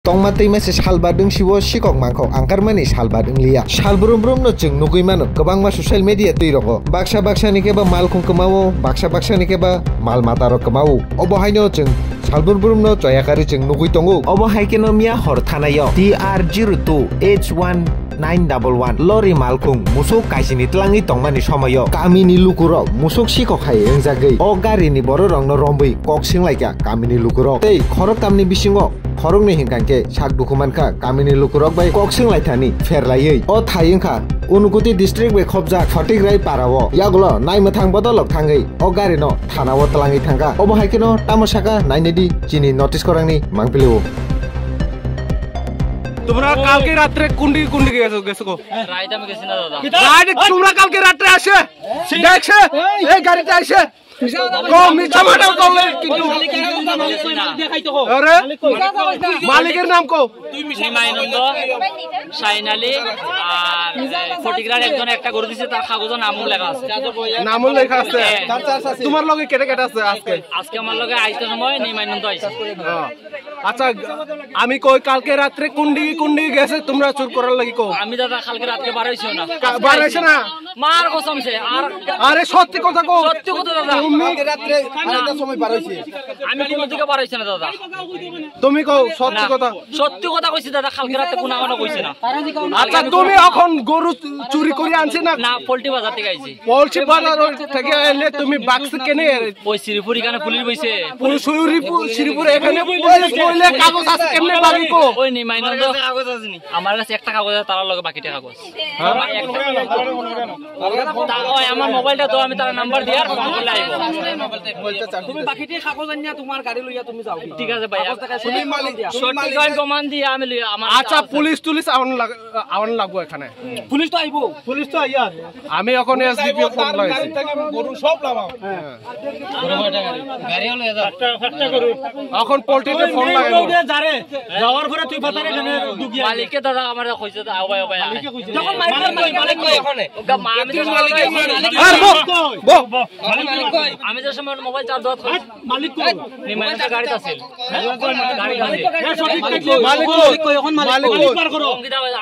Tongmatai mese salbadung siwo sikok mangkok angkarmani salbadung liya. Salbrum-brum no jeng nugui mano gobang ma social media tuirogo. Baksa ni keba malkung kemawo, baksa ni keba mal mataro kemawo. Obo haino jeng salbrum no coyakari jeng nugui tongo. Obo haikeno mia hor thanayo DR02H1911 lori malkung musuk kaisini telangi tongmani somayo. Kami ni lukuro musuk sikok hai engjagei. O gari ni bororong no rombui kok singlaika kami ni lukuro. Tei khorok kamni bisingo khorok ni hingkangke sak dukumanka kamini lukurok bai koksing laithani ferlayei o thayingkha Unukoti district bai khobjak Phatik Rai parao yagulo naimethang bodolok thangai o gari no thanao tlangi thangka obo haikeno tamosaka nainedi chini notice korangni mangpileo তোমরা কালকে রাতে কুন্ডি গেছো গো রাইতে আমি গেছি না দাদা রাইতে তোমরা কালকে রাতে আসে দেখছে এই গাড়িতে আসে মিছা মাটা করলে কিন্তু আরে মালিকের নাম কো নিমাইনন্দ শাইনালি আর ফটিকরার একজন একটা গরু দিছে তার কাগজে নামও লেখা আছে তোমার লগে কেটে আছে আজকে আমার লগে আইতে সময় নিমাইনন্দ আইছে আচ্ছা আমি কই কালকে রাতে কুন্ডি গেছে তোমরা চুর করার লাগি কো আমি দাদা কালকে রাতে বাড়াইছো না মার কসম সে আর আরে সত্যি কথা কো সত্যি কথা দাদা কালকে রাতে কয়টার সময় বাড়াইছে আমি কোন দিকে বাড়াইছি না দাদা তুমি কও সত্যি কথা কইছি দাদা কালকে রাতে কোন আমানো কইছি না আচ্ছা তুমি এখন গরু চুরি করে আনছ না পোল্ট্রি বাজার থেকে আইছি পোল্ট্রি বাজার থেকে এলে তুমি বাক্স কেনে ওই শ্রীপুর এখানে পুলিশ বইছে শ্রীপুর এখানে বইলে কাগজ আছে কেমনে বাড়ি কো ওই নিমাইনন্দ কাগজ আছে নি আমার কাছে একটা কাগজ আছে তার লগে বাকিটা কাগজ ওই আমার মোবাইলটা দাও আমি তার নাম্বার দিয়ার ফোন করলে আইবো তুমি বাকিটা কাগজ আনিয়া তোমার গাড়ি লইয়া তুমি যাও ঠিক আছে ভাই তুমি মালিক সঠিক গান প্রমাণ দিয়া আমি লইয়া আমার আচ্ছা পুলিশ আউন লাগবো এখানে পুলিশ তো আইবো পুলিশ তো আইয়া আমি এখন এসডিপি ফোন লাগাইছি গরু সব লাগাও গাড়ি হলো একটা গরু এখন পোল্ট্রিতে ফোন লাগাইবো যারে যাওয়ার পরে তুই পাতারে এখানে দুগিয়া মালিককে দাদা আমারে কইছে আওবাই মালিককে কইছে যখন মালিক কই এখানে মালিক কই আমি যে সময় মোবাইল চার্জ দাও মালিক কই নিমাইনন্দ গাড়ি আছে গাড়ি মালিক কই এখন মালিক পার করো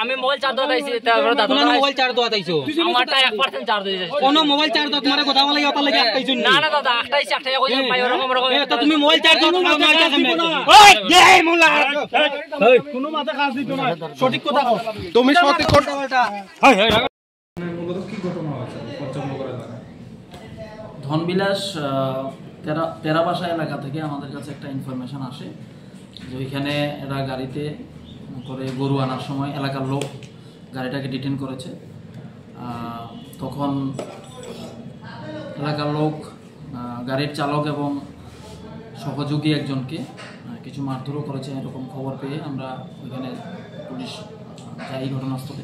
আমি মোবাইল চার্জ দাও আইছি তারপরে দাদা মোবাইল চার্জ দাও আইছো আমারটা 1% চার্জ দিয়েছে কোন মোবাইল চার্জ দাও তোমারে কথা বলা ওটা লাগি আইছো না দাদা আটটাইছি কই পাই ওরকম তো তুমি মোবাইল চার্জ দাও ওই দে মুলা এই কোন মাথা কাজ দিত না সঠিক কথা কও তুমি সঠিক কথা হাই মূলত কি ঘটনা হয়েছে পঞ্চমনগর এলাকায় ধনবিলাস তেরাবাসা এলাকা থেকে আমাদের কাছে একটা ইনফরমেশন আসে যে ওইখানে এরা গাড়িতে করে গরু আনার সময় এলাকার লোক গাড়িটাকে ডিটেন করেছে তখন এলাকার লোক গাড়ির চালক এবং সহযোগী একজনকে কিছু মারধরও করেছে এরকম খবর পেয়ে আমরা ওইখানে পুলিশ যাই ঘটনাস্থলে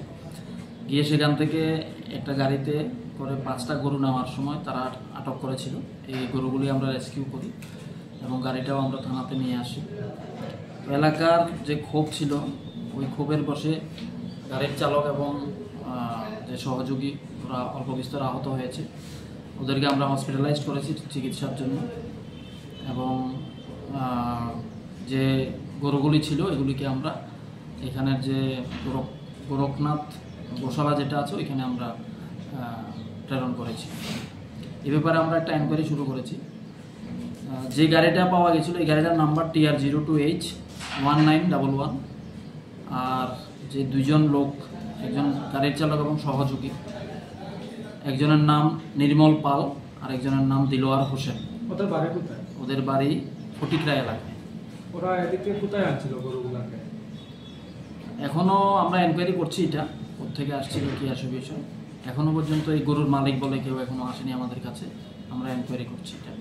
গিয়ে সেখান থেকে একটা গাড়িতে করে 5টা গরু নেওয়ার সময় তারা আটক করেছিল এই গরুগুলি আমরা রেস্কিউ করি এবং গাড়িটাও আমরা থানাতে নিয়ে আসি এলাকার যে ক্ষোভ ছিল ওই ক্ষোভের বশে গাড়ির চালক এবং যে সহযোগী ওরা অল্প বিস্তর আহত হয়েছে ওদেরকে আমরা হসপিটালাইজ করেছি চিকিৎসার জন্য এবং যে গরুগুলি ছিল এগুলিকে আমরা এখানের যে গোরখনাথ গোশালা যেটা আছে ওইখানে আমরা প্রেরণ করেছি এ ব্যাপারে আমরা একটা এনকোয়ারি শুরু করেছি যে গাড়িটা পাওয়া গেছিলো এই গাড়িটার নাম্বার TR02H1911 আর যে দুইজন লোক একজন গাড়ির চালক এবং সহযোগী একজনের নাম নির্মল পাল আর একজনের নাম দিলোয়ার হোসেন ওদের বাড়ি ফটিকরা এলাকায় ওরা এদিকে কোথায় আনছিল গরুগুলোকে এখনো আমরা এনকোয়ারি করছি এটা কোথেকে আসছিল কি আসে বিষয় এখনো পর্যন্ত এই গরুর মালিক বলে কেউ এখনো আসেনি আমাদের কাছে আমরা এনকোয়ারি করছি এটা